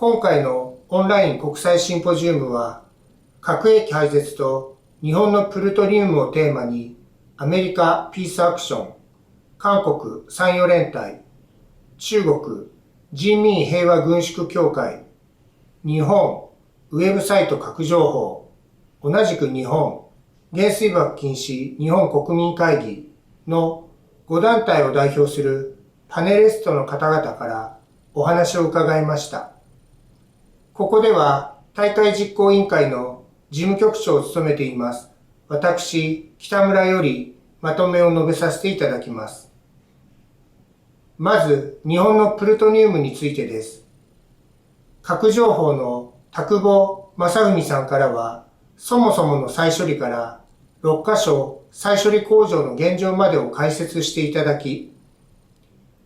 今回のオンライン国際シンポジウムは、核兵器廃絶と日本のプルトニウムをテーマに、アメリカピースアクション、韓国参与連帯、中国人民平和軍縮協会、日本ウェブサイト核情報、同じく日本原水爆禁止日本国民会議の5団体を代表するパネリストの方々からお話を伺いました。ここでは大会実行委員会の事務局長を務めています。私、北村よりまとめを述べさせていただきます。まず、日本のプルトニウムについてです。核情報の田久保正文さんからは、そもそもの再処理から6カ所再処理工場の現状までを解説していただき、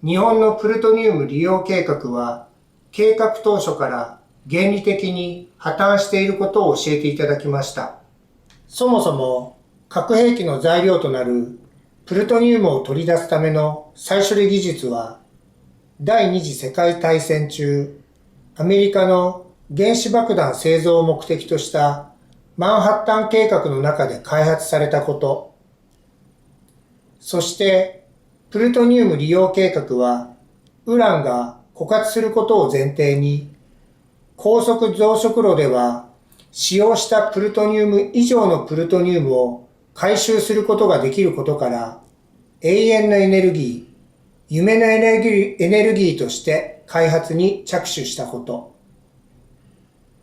日本のプルトニウム利用計画は、計画当初から原理的に破綻していることを教えていただきました。そもそも核兵器の材料となるプルトニウムを取り出すための再処理技術は、第二次世界大戦中、アメリカの原子爆弾製造を目的としたマンハッタン計画の中で開発されたこと、そしてプルトニウム利用計画は、ウランが枯渇することを前提に、高速増殖炉では使用したプルトニウム以上のプルトニウムを回収することができることから、永遠のエネルギー、夢のエネルギーとして開発に着手したこと。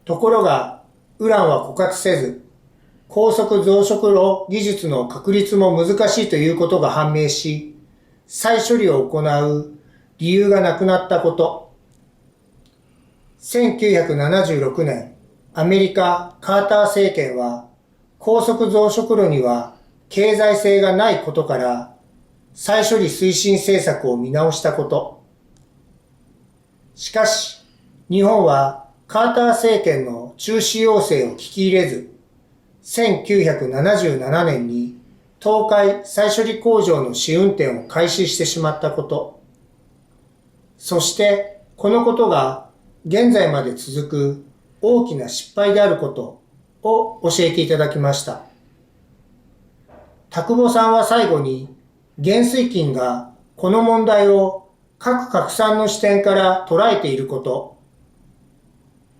ところが、ウランは枯渇せず、高速増殖炉技術の確立も難しいということが判明し、再処理を行う理由がなくなったこと。1976年、アメリカ・カーター政権は、高速増殖炉には経済性がないことから、再処理推進政策を見直したこと。しかし、日本はカーター政権の中止要請を聞き入れず、1977年に東海再処理工場の試運転を開始してしまったこと。そして、このことが現在まで続く大きな失敗であることを教えていただきました。田久保さんは最後に、原水金がこの問題を核拡散の視点から捉えていること、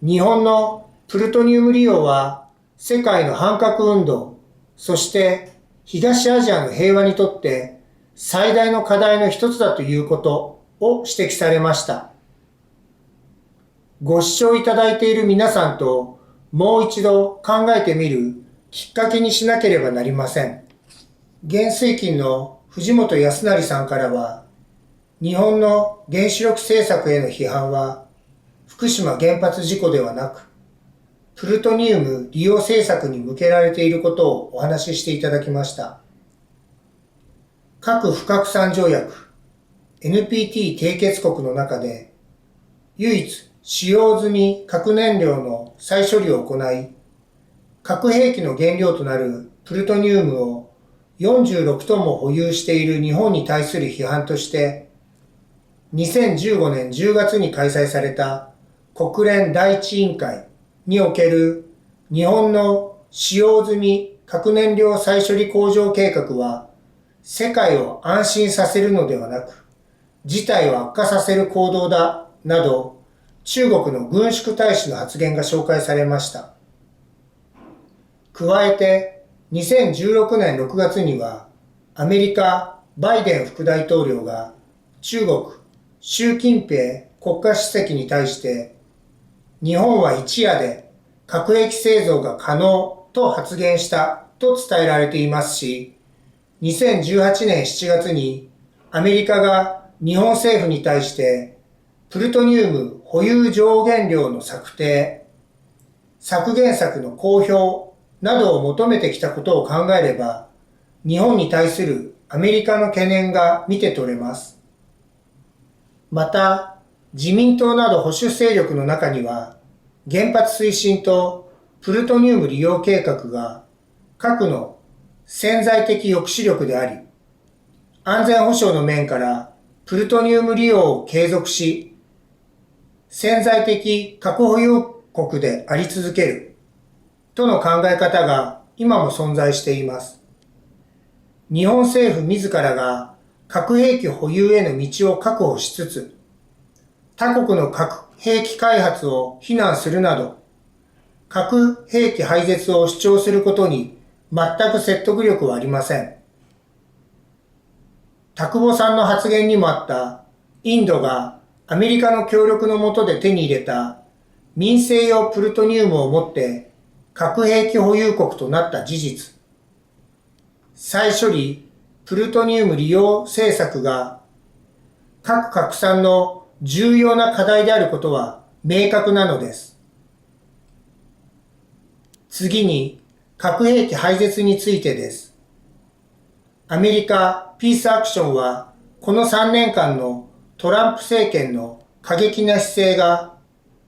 日本のプルトニウム利用は世界の反核運動、そして東アジアの平和にとって最大の課題の一つだということを指摘されました。ご視聴いただいている皆さんともう一度考えてみるきっかけにしなければなりません。原水金の藤本康成さんからは、日本の原子力政策への批判は、福島原発事故ではなく、プルトニウム利用政策に向けられていることをお話ししていただきました。核不拡散条約 NPT 締結国の中で、唯一使用済み核燃料の再処理を行い、核兵器の原料となるプルトニウムを46トンも保有している日本に対する批判として、2015年10月に開催された国連第一委員会における日本の使用済み核燃料再処理工場計画は、世界を安心させるのではなく、事態を悪化させる行動だ、など、中国の軍縮大使の発言が紹介されました。加えて、2016年6月には、アメリカ・バイデン副大統領が中国・習近平国家主席に対して、日本は一夜で核兵器製造が可能と発言したと伝えられていますし、2018年7月にアメリカが日本政府に対して、プルトニウム保有上限量の策定、削減策の公表などを求めてきたことを考えれば、日本に対するアメリカの懸念が見て取れます。また、自民党など保守勢力の中には、原発推進とプルトニウム利用計画が核の潜在的抑止力であり、安全保障の面からプルトニウム利用を継続し、潜在的核保有国であり続けるとの考え方が今も存在しています。日本政府自らが核兵器保有への道を確保しつつ、他国の核兵器開発を非難するなど、核兵器廃絶を主張することに全く説得力はありません。田久保さんの発言にもあったインドがアメリカの協力の下で手に入れた民生用プルトニウムをもって核兵器保有国となった事実。再処理プルトニウム利用政策が核拡散の重要な課題であることは明確なのです。次に核兵器廃絶についてです。アメリカピースアクションはこの3年間のトランプ政権の過激な姿勢が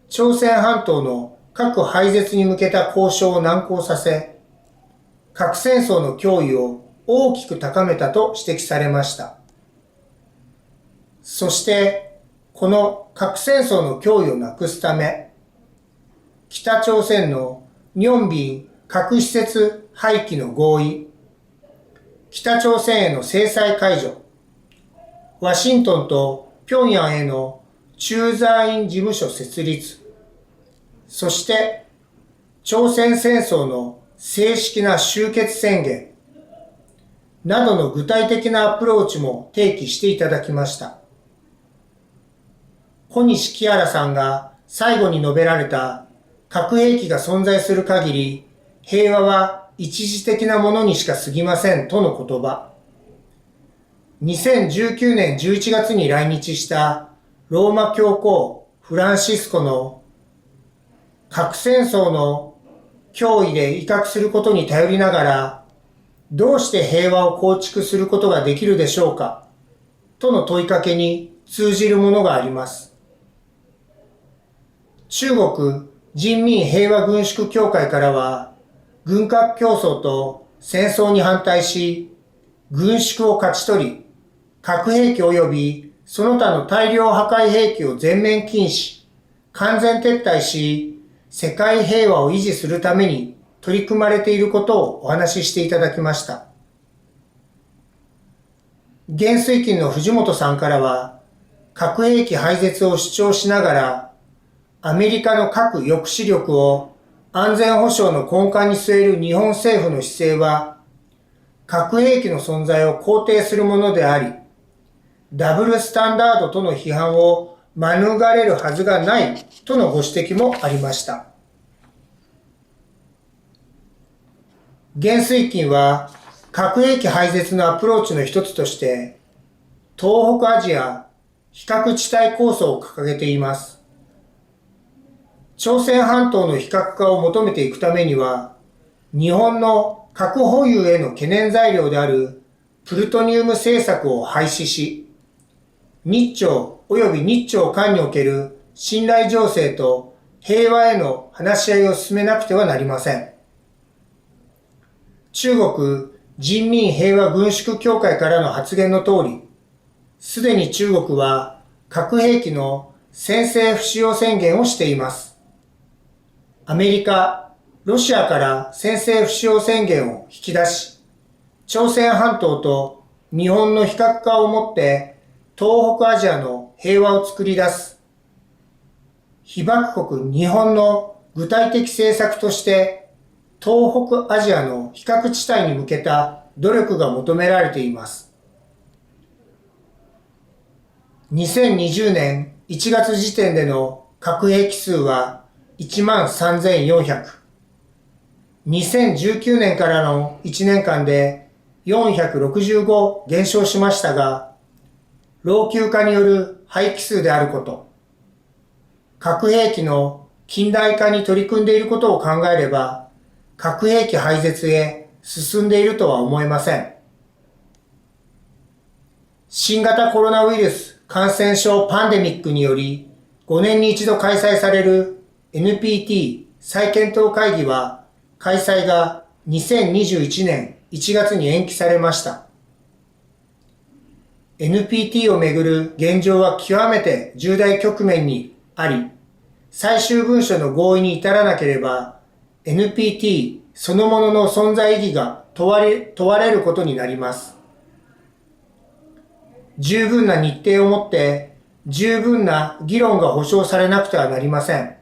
朝鮮半島の核廃絶に向けた交渉を難航させ、核戦争の脅威を大きく高めたと指摘されました。そして、この核戦争の脅威をなくすため、北朝鮮のニョンビン核施設廃棄の合意、北朝鮮への制裁解除、ワシントンと平壌への駐在員事務所設立、そして朝鮮戦争の正式な終結宣言などの具体的なアプローチも提起していただきました。小西木原さんが最後に述べられた核兵器が存在する限り平和は一時的なものにしか過ぎませんとの言葉。2019年11月に来日したローマ教皇フランシスコの核戦争の脅威で威嚇することに頼りながらどうして平和を構築することができるでしょうかとの問いかけに通じるものがあります。中国人民平和軍縮協会からは軍拡競争と戦争に反対し軍縮を勝ち取り核兵器及びその他の大量破壊兵器を全面禁止、完全撤退し、世界平和を維持するために取り組まれていることをお話ししていただきました。元帥勤の藤本さんからは、核兵器廃絶を主張しながら、アメリカの核抑止力を安全保障の根幹に据える日本政府の姿勢は、核兵器の存在を肯定するものであり、ダブルスタンダードとの批判を免れるはずがないとのご指摘もありました。元帥勤は核兵器廃絶のアプローチの一つとして東北アジア非核地帯構想を掲げています。朝鮮半島の非核化を求めていくためには日本の核保有への懸念材料であるプルトニウム政策を廃止し日朝及び日朝間における信頼醸成と平和への話し合いを進めなくてはなりません。中国人民平和軍縮協会からの発言の通り、すでに中国は核兵器の先制不使用宣言をしています。アメリカ、ロシアから先制不使用宣言を引き出し、朝鮮半島と日本の非核化をもって東北アジアの平和を作り出す。被爆国日本の具体的政策として東北アジアの非核地帯に向けた努力が求められています。2020年1月時点での核兵器数は13,400。2019年からの1年間で465減少しましたが、老朽化による廃棄数であること、核兵器の近代化に取り組んでいることを考えれば、核兵器廃絶へ進んでいるとは思えません。新型コロナウイルス感染症パンデミックにより、5年に一度開催される NPT 再検討会議は、開催が2021年1月に延期されました。NPT をめぐる現状は極めて重大局面にあり、最終文書の合意に至らなければ、NPT そのものの存在意義が問われることになります。十分な日程をもって、十分な議論が保障されなくてはなりません。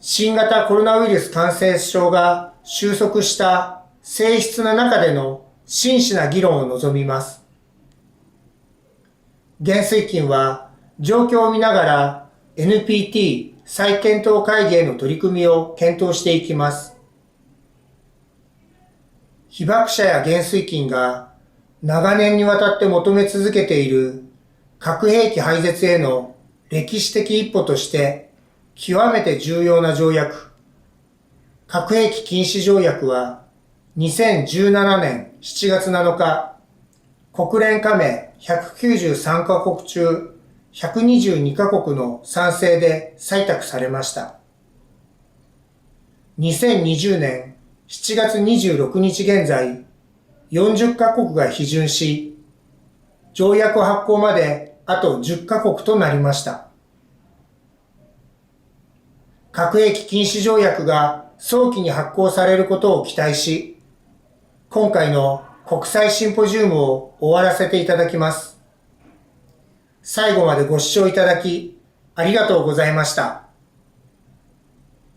新型コロナウイルス感染症が収束した静謐な中での真摯な議論を望みます。原水金は状況を見ながら NPT 再検討会議への取り組みを検討していきます。被爆者や原水金が長年にわたって求め続けている核兵器廃絶への歴史的一歩として極めて重要な条約、核兵器禁止条約は2017年7月7日、国連加盟193カ国中122カ国の賛成で採択されました。2020年7月26日現在、40カ国が批准し、条約発効まであと10カ国となりました。核兵器禁止条約が早期に発効されることを期待し、今回の国際シンポジウムを終わらせていただきます。最後までご視聴いただきありがとうございました。